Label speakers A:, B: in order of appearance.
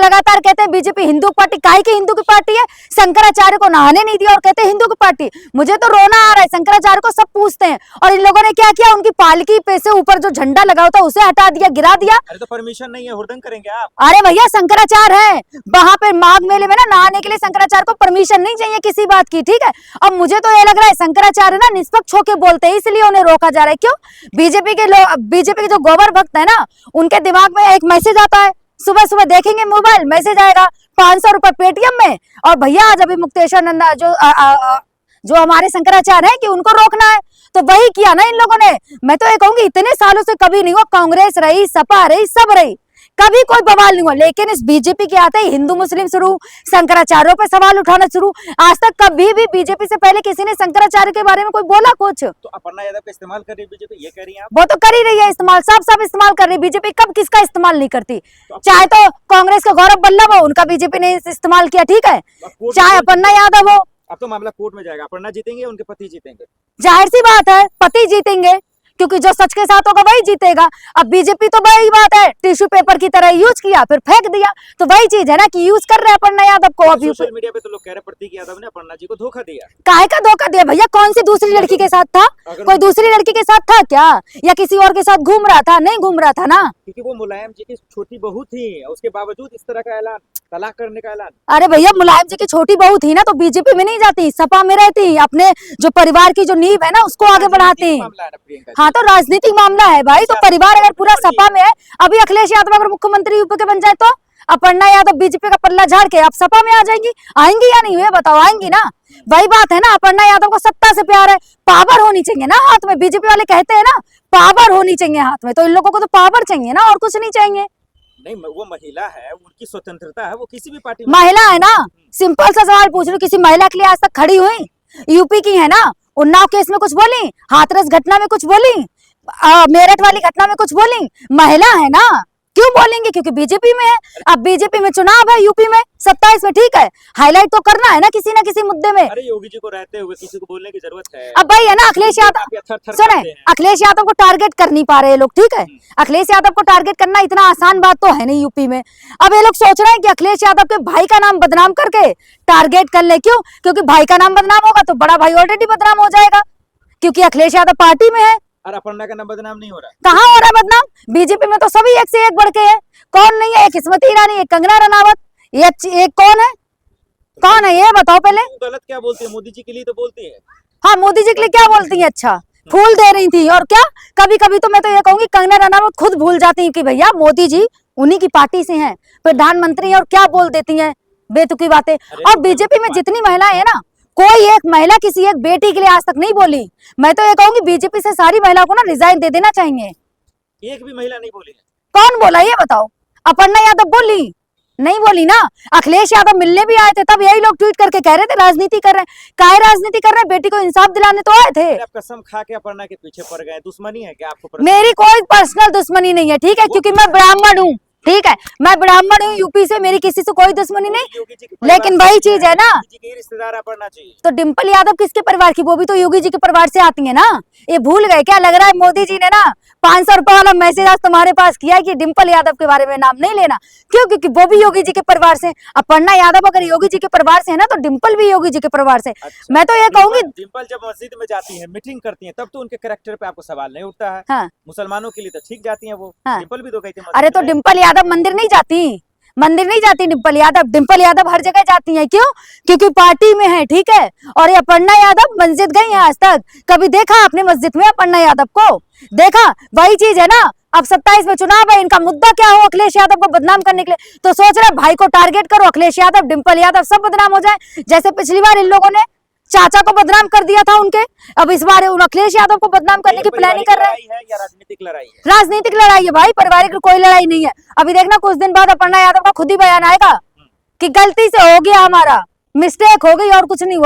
A: लगातार कहते हैं बीजेपी हिंदू पार्टी, काहे की हिंदू की पार्टी है? शंकराचार्य को नहाने नहीं दिया और कहते हैं हिंदू की पार्टी। मुझे तो रोना आ रहा है, शंकराचार्य को सब पूछते हैं और इन लोगों ने क्या किया, उनकी पालकी पे से ऊपर जो झंडा लगा होता उसे हटा दिया, गिरा दिया।
B: अरे तो परमिशन नहीं है, हुड़दंग करेंगे आप?
A: अरे भैया शंकराचार्य है, वहां पे माघ मेले में ना नहाने के लिए शंकराचार्य को परमिशन नहीं चाहिए किसी बात की, ठीक है। अब मुझे तो ये लग रहा है शंकराचार्य ना निष्पक्ष होकर बोलते हैं, इसलिए उन्हें रोका जा रहा है। क्यों? बीजेपी के जो गोबर भक्त है ना, उनके दिमाग में एक मैसेज आता है, सुबह सुबह देखेंगे मोबाइल, मैसेज आएगा 500 रुपए पेटीएम में, और भैया आज अभी मुक्तेश्वर नंदा जो हमारे शंकराचार्य हैं कि उनको रोकना है, तो वही किया ना इन लोगों ने। मैं तो ये कहूंगी इतने सालों से कभी नहीं हुआ, कांग्रेस रही, सपा रही, सब रही, कभी कोई बवाल नहीं हुआ, लेकिन इस बीजेपी के आते ही हिंदू मुस्लिम शुरू, शंकराचार्यों पे सवाल उठाना शुरू। आज तक कभी भी बीजेपी से पहले किसी ने शंकराचार्य के बारे में कोई बोला कुछ?
B: तो अपर्णा यादव का इस्तेमाल कर रही है बीजेपी, ये कह रही हैं आप?
A: वो तो कर ही रही है इस्तेमाल, सब इस्तेमाल कर रही है। बीजेपी कब किसका इस्तेमाल नहीं करती? चाहे तो कांग्रेस के गौरव वल्लभ हो, उनका बीजेपी ने इस्तेमाल किया, ठीक है, चाहे अपर्णा यादव हो।
B: अब तो मामला कोर्ट में जाएगा, अपर्णा जीतेंगे, उनके पति जीतेंगे।
A: जाहिर सी बात है पति जीतेंगे, क्योंकि जो सच के साथ होगा वही जीतेगा। अब बीजेपी तो वही बात है, टिश्यू पेपर की तरह यूज किया फिर फेंक दिया, तो वही चीज है ना कि यूज कर रहे हैं अपर्णा यादव को। अब
B: सोशल मीडिया पे तो लोग कह रहे प्रतीक यादव ने अपर्णा जी को धोखा दिया।
A: काहे का धोखा दिया भैया? कौन सी दूसरी लड़की के साथ था? कोई दूसरी लड़की के साथ था क्या, या किसी और के साथ घूम रहा था? नहीं घूम रहा था ना,
B: क्योंकि वो मुलायम जी की छोटी बहू थी, उसके बावजूद इस तरह का ऐलान, तलाक करने का ऐलान।
A: अरे भैया मुलायम जी की छोटी बहू थी ना, तो बीजेपी में नहीं जाती, सपा में रहती, अपने जो परिवार की जो नींव है ना उसको आगे बढ़ाती। हाँ तो राजनीतिक मामला है भाई, तो परिवार अगर पूरा सपा में है, अभी अखिलेश यादव अगर मुख्यमंत्री यूपी के बन जाए तो अपर्णा यादव बीजेपी का पल्ला झाड़ के अब सपा में आ जाएंगी, आएंगी या नहीं? ये बताओ, आएंगी ना? वही बात है ना, अपर्णा यादव को सत्ता से प्यार है, पावर होनी चाहिए ना हाथ में। बीजेपी वाले कहते हैं ना पावर होनी चाहिए हाथ में, तो इन लोगों को तो पावर चाहिए ना, और कुछ नहीं चाहिए।
B: नहीं, वो महिला है, उनकी स्वतंत्रता है, वो किसी भी पार्टी
A: महिला है ना। सिंपल सा सवाल पूछ रही हूँ, किसी महिला के लिए आज तक खड़ी हुई? यूपी की है ना, उन्नाव केस में कुछ बोली, हाथरस घटना में कुछ बोली, मेरठ वाली घटना में कुछ बोली? महिला है ना, क्यों बोलेंगे? क्योंकि बीजेपी में है। अब बीजेपी में चुनाव है यूपी में 27 में, ठीक है, हाईलाइट तो करना है ना किसी ना किसी मुद्दे में।
B: अरे योगी जी को रहते हुए किसी को बोलने की जरूरत है?
A: अब भाई है ना अखिलेश यादव, सुने, अखिलेश यादव को टारगेट कर नहीं पा रहे लोग, ठीक है, अखिलेश यादव को टारगेट करना इतना आसान बात तो है नहीं यूपी में। अब ये लोग सोच रहे हैं कि अखिलेश यादव के भाई का नाम बदनाम करके टारगेट कर ले। क्यों? क्योंकि भाई का नाम बदनाम होगा तो बड़ा भाई ऑलरेडी बदनाम हो जाएगा, क्योंकि अखिलेश यादव पार्टी में है।
B: और अपर्णा का नाम बदनाम नहीं हो रहा?
A: कहाँ हो रहा है बदनाम? बीजेपी में तो सभी एक से एक बढ़ के है। कौन नहीं है? एक स्मृति ईरानी, एक कंगना रनावत, एक कौन है? कौन है ये बताओ पहले।
B: गलत क्या बोलती है? मोदी जी के लिए तो बोलती है।
A: हाँ मोदी जी के लिए क्या बोलती है? अच्छा फूल दे रही थी, और क्या कभी कभी तो मैं तो ये कहूंगी कंगना रनावत खुद भूल जाती है कि भैया मोदी जी उन्हीं की पार्टी से हैं, प्रधानमंत्री, और क्या बोल देती हैं बेतुकी बातें। और बीजेपी में जितनी महिलाएं हैं ना, कोई एक महिला किसी एक बेटी के लिए आज तक नहीं बोली। मैं तो ये कहूंगी बीजेपी से सारी महिलाओं को ना रिजाइन दे देना चाहिए।
B: एक भी महिला नहीं बोली है?
A: कौन बोला ये बताओ? अपर्णा यादव बोली? नहीं बोली ना। अखिलेश यादव मिलने भी आए थे, तब यही लोग ट्वीट करके कह रहे थे राजनीति कर रहे हैं। काहे राजनीति कर रहे हैं? बेटी को इंसाफ दिलाने तो आए थे।
B: आप कसम खा के अपर्णा के पीछे पड़ गए, दुश्मनी है क्या आपको?
A: मेरी कोई पर्सनल दुश्मनी नहीं है, ठीक है, क्योंकि मैं ब्राह्मण हूँ, ठीक है, मैं ब्राह्मण हूँ, यूपी से, मेरी किसी से कोई दुश्मनी नहीं। लेकिन वही चीज है ना,
B: रिश्तेदार अपर्णा जी,
A: तो डिम्पल यादव किसके परिवार की? वो भी तो योगी जी के परिवार से आती है ना। ये भूल गए क्या? लग रहा है मोदी जी ने ना 500 रुपए वाला मैसेज आज तुम्हारे पास किया कि डिम्पल यादव के बारे में नाम नहीं लेना। क्यों? क्योंकि वो भी योगी जी के परिवार से। अपर्णा यादव अगर योगी जी के परिवार से है ना, तो डिम्पल भी योगी जी के परिवार से।
B: अच्छा,
A: मैं तो ये कहूंगी
B: डिम्पल जब मस्जिद में जाती है, मीटिंग करती है, तब तो उनके कैरेक्टर पे आपको सवाल नहीं उठता है।
A: हाँ।
B: मुसलमानों के लिए तो ठीक जाती है वो।
A: हाँ।
B: डिम्पल भी तो गई थी।
A: अरे तो डिम्पल यादव मंदिर नहीं जाती, मंदिर नहीं जाती डिम्पल यादव। डिम्पल यादव हर जगह जाती हैं। क्यों? क्योंकि पार्टी में है, ठीक है। और ये अपर्णा यादव मस्जिद गई है? आज तक कभी देखा आपने मस्जिद में अपर्णा यादव को? देखा? वही चीज है ना, अब 27 में चुनाव है, इनका मुद्दा क्या हो अखिलेश यादव को बदनाम करने के लिए, तो सोच रहे भाई को टारगेट करो, अखिलेश यादव, डिम्पल यादव सब बदनाम हो जाए। जैसे पिछली बार इन लोगों ने चाचा को बदनाम कर दिया था उनके, अब इस बार अखिलेश यादव को बदनाम करने की प्लानिंग कर रहे हैं।
B: या राजनीतिक लड़ाई है?
A: राजनीतिक लड़ाई है भाई, पारिवारिक कोई लड़ाई नहीं है। अभी देखना कुछ दिन बाद अपर्णा यादव का खुद ही बयान आएगा कि गलती से हो गया, हमारा मिस्टेक हो गई और कुछ नहीं हुआ।